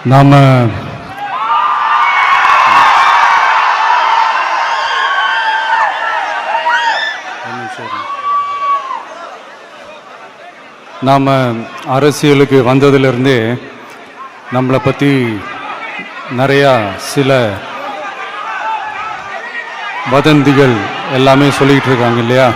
நாம அரசியலுக்கு வந்ததிலிருந்தே நம்மளை பற்றி நிறையா சில வதந்திகள் எல்லாமே சொல்லிக்கிட்டு இருக்காங்க இல்லையா?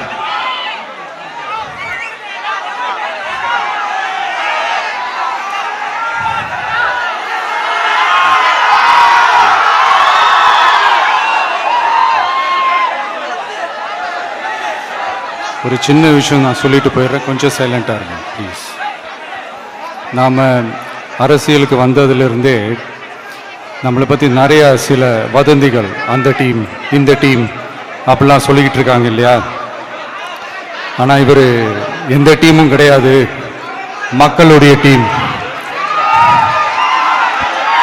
ஒரு சின்ன விஷயம் நான் சொல்லிட்டு போயிடுறேன், கொஞ்சம் சைலண்டாக இருங்க ப்ளீஸ். நாம் அரசியலுக்கு வந்ததிலிருந்தே நம்மளை பற்றி நிறையா சில வதந்திகள், அந்த டீம் இந்த டீம் அப்படிலாம் சொல்லிக்கிட்டு இருக்காங்க இல்லையா? ஆனால் இவர் எந்த டீமும் கிடையாது, மக்களுடைய டீம்,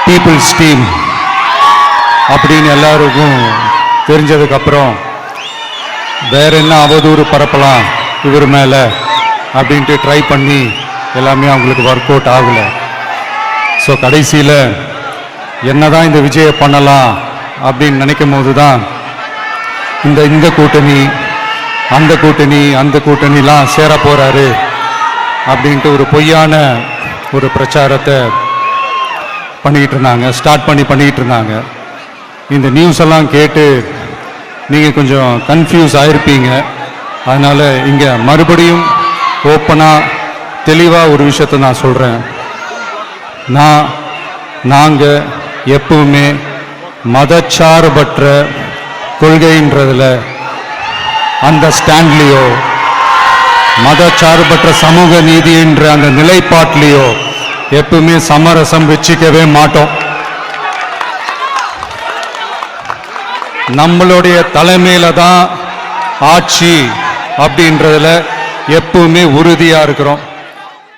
பீப்புள்ஸ் டீம் அப்படின்னு எல்லாருக்கும் தெரிஞ்சதுக்கப்புறம் வேற என்ன அவதூறு பரப்பலாம் இவர் மேலே அப்படின்ட்டு ட்ரை பண்ணி எல்லாமே அவங்களுக்கு ஒர்க் அவுட் ஆகலை. ஸோ கடைசியில் என்னதான் இந்த விஜயை பண்ணலாம் அப்படின்னு நினைக்கும் போது தான் இந்த கூட்டணி அந்த கூட்டணிலாம் சேர போகிறாரு அப்படின்ட்டு ஒரு பொய்யான ஒரு பிரச்சாரத்தை பண்ணிக்கிட்டு இருந்தாங்க. இந்த நியூஸ் எல்லாம் கேட்டு நீங்கள் கொஞ்சம் கன்ஃபியூஸ் ஆகிருப்பீங்க. அதனால் இங்கே மறுபடியும் ஓப்பனாக தெளிவாக ஒரு விஷயத்தை நான் சொல்கிறேன். நாங்கள் எப்பவுமே மதச்சார்பற்ற கொள்கைன்றதில், அந்த ஸ்டாண்ட்லேயோ, மதச்சார்பற்ற சமூக நீதி என்ற அந்த நிலைப்பாட்டிலேயோ எப்பவுமே சமரசம் வச்சுக்கவே மாட்டோம். நம்மளுடைய தலைமையில தான் ஆட்சி அப்படின்றதுல எப்பவுமே உறுதியா இருக்கிறோம்.